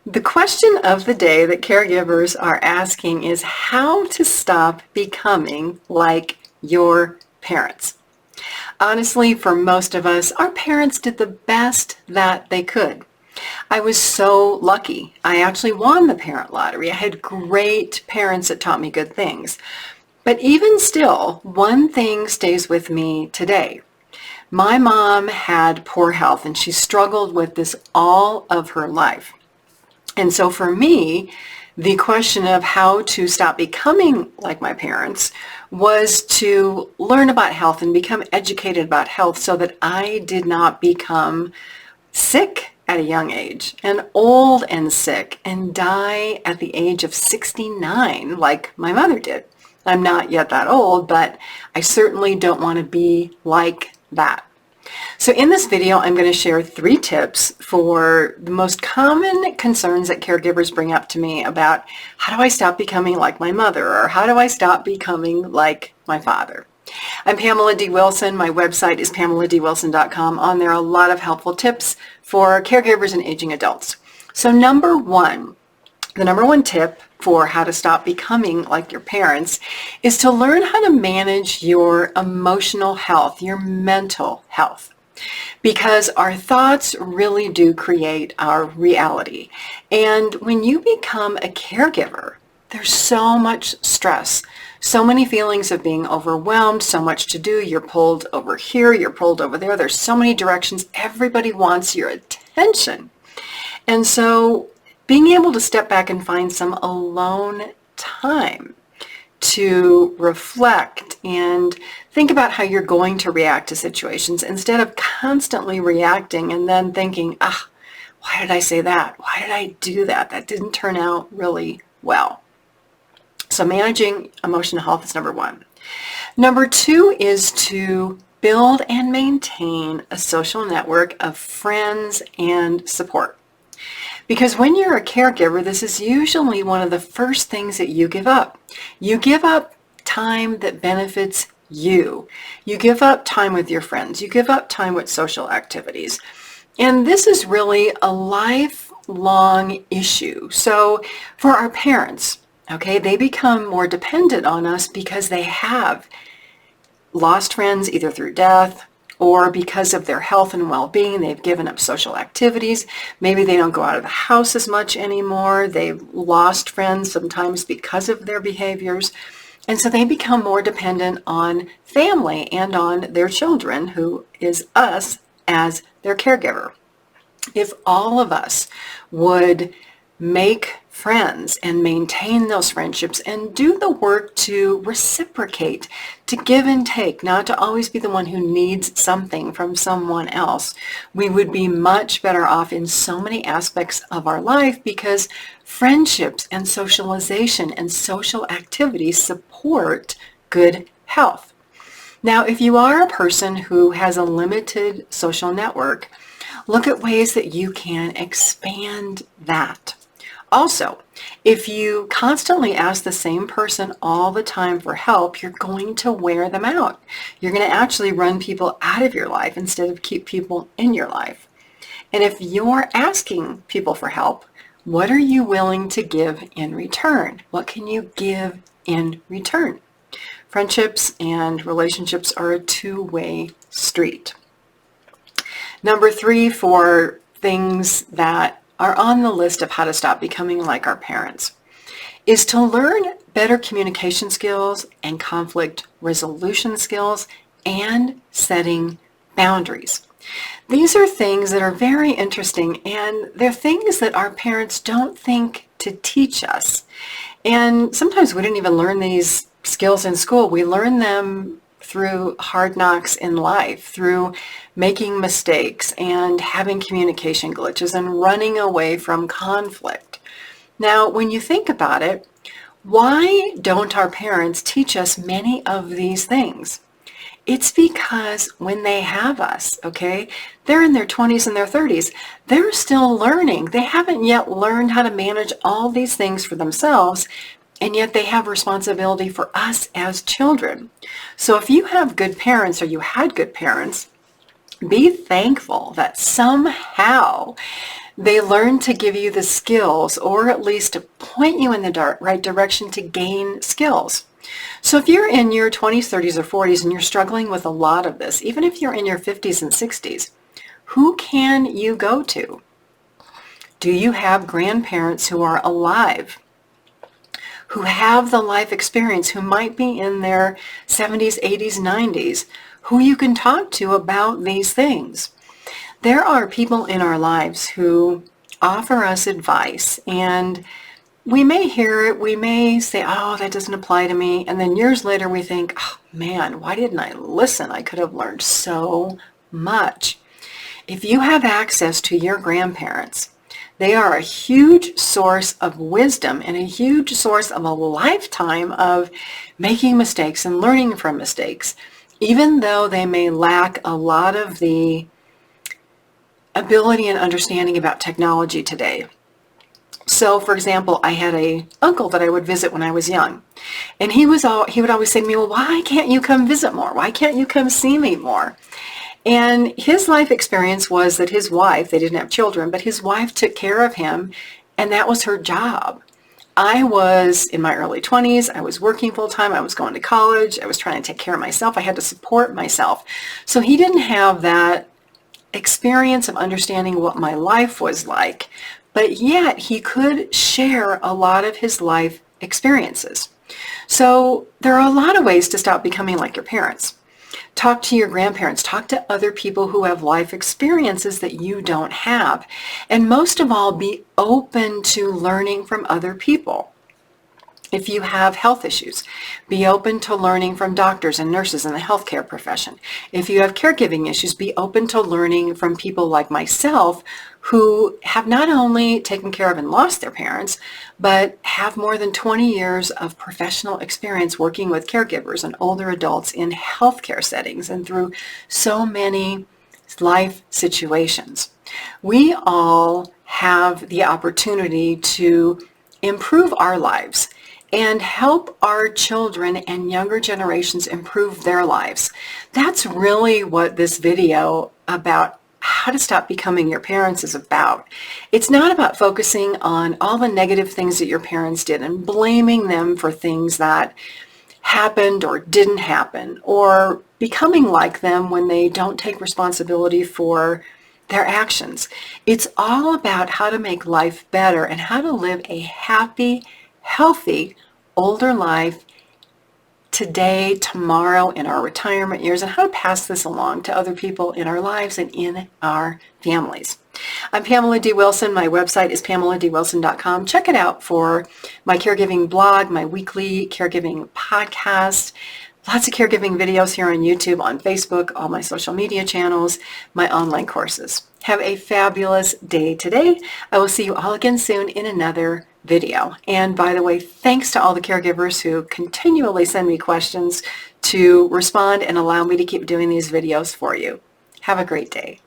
The question of the day that caregivers are asking is how to stop becoming like your parents. Honestly, for most of us, our parents did the best that they could. I was so lucky. I actually won the parent lottery. I had great parents that taught me good things. But even still, one thing stays with me today. My mom had poor health and she struggled with this all of her life. And so for me, the question of how to stop becoming like my parents was to learn about health and become educated about health so that I did not become sick at a young age and old and sick and die at the age of 69 like my mother did. I'm not yet that old, but I certainly don't want to be like that. So in this video, I'm going to share 3 tips for the most common concerns that caregivers bring up to me about how do I stop becoming like my mother, or how do I stop becoming like my father. I'm Pamela D Wilson. My website is PamelaDWilson.com. On there are a lot of helpful tips for caregivers and aging adults. So the number one tip for how to stop becoming like your parents is to learn how to manage your emotional health, your mental health. Because our thoughts really do create our reality. And when you become a caregiver, there's so much stress, so many feelings of being overwhelmed, so much to do. You're pulled over here, you're pulled over there. There's so many directions. Everybody wants your attention. And so being able to step back and find some alone time to reflect and think about how you're going to react to situations instead of constantly reacting and then thinking, why did I say that? Why did I do that? That didn't turn out really well. So managing emotional health is number 1. Number 2 is to build and maintain a social network of friends and support. Because when you're a caregiver, this is usually one of the first things that you give up. You give up time that benefits you. You give up time with your friends. You give up time with social activities. And this is really a lifelong issue. So for our parents, okay, they become more dependent on us because they have lost friends either through death or because of their health and well-being. They've given up social activities. Maybe they don't go out of the house as much anymore. They've lost friends sometimes because of their behaviors. And so they become more dependent on family and on their children, who is us as their caregiver. If all of us would make friends and maintain those friendships and do the work to reciprocate, to give and take, not to always be the one who needs something from someone else, we would be much better off in so many aspects of our life, because friendships and socialization and social activities support good health. Now, if you are a person who has a limited social network, look at ways that you can expand that. Also, if you constantly ask the same person all the time for help, you're going to wear them out. You're going to actually run people out of your life instead of keep people in your life. And if you're asking people for help, what are you willing to give in return? What can you give in return? Friendships and relationships are a two-way street. Number 3, for things that are on the list of how to stop becoming like our parents, is to learn better communication skills and conflict resolution skills and setting boundaries. These are things that are very interesting, and they're things that our parents don't think to teach us. And sometimes we didn't even learn these skills in school. We learn them through hard knocks in life, through making mistakes and having communication glitches and running away from conflict. Now, when you think about it, why don't our parents teach us many of these things? It's because when they have us, okay, they're in their 20s and their 30s. They're still learning. They haven't yet learned how to manage all these things for themselves, and yet they have responsibility for us as children. So if you have good parents, or you had good parents, be thankful that somehow They learn to give you the skills, or at least to point you in the right direction to gain skills. So if you're in your 20s, 30s, or 40s and you're struggling with a lot of this, even if you're in your 50s and 60s, who can you go to? Do you have grandparents who are alive, who have the life experience, who might be in their 70s, 80s, 90s, who you can talk to about these things? There are people in our lives who offer us advice, and we may hear it, we may say, oh, that doesn't apply to me, and then years later we think, oh man, why didn't I listen? I could have learned so much. If you have access to your grandparents, they are a huge source of wisdom and a huge source of a lifetime of making mistakes and learning from mistakes, even though they may lack a lot of the ability and understanding about technology today. So, for example, I had an uncle that I would visit when I was young, and he would always say to me, well, why can't you come visit more? Why can't you come see me more? And his life experience was that his wife, they didn't have children, but his wife took care of him, and that was her job. I was in my early 20s. I was working full time. I was going to college. I was trying to take care of myself. I had to support myself. So he didn't have that experience of understanding what my life was like, but yet he could share a lot of his life experiences. So there are a lot of ways to stop becoming like your parents. Talk to your grandparents. Talk to other people who have life experiences that you don't have. And most of all, be open to learning from other people. If you have health issues, be open to learning from doctors and nurses in the healthcare profession. If you have caregiving issues, be open to learning from people like myself who have not only taken care of and lost their parents, but have more than 20 years of professional experience working with caregivers and older adults in healthcare settings and through so many life situations. We all have the opportunity to improve our lives and help our children and younger generations improve their lives. That's really what this video about how to stop becoming your parents is about. It's not about focusing on all the negative things that your parents did and blaming them for things that happened or didn't happen, or becoming like them when they don't take responsibility for their actions. It's all about how to make life better and how to live a happy, healthy, older life today, tomorrow, in our retirement years, and how to pass this along to other people in our lives and in our families. I'm Pamela D Wilson. My website is PamelaDWilson.com. Check it out for my caregiving blog, my weekly caregiving podcast, lots of caregiving videos here on YouTube, on Facebook, all my social media channels, my online courses. Have a fabulous day today. I will see you all again soon in another video. And by the way, thanks to all the caregivers who continually send me questions to respond and allow me to keep doing these videos for you. Have a great day.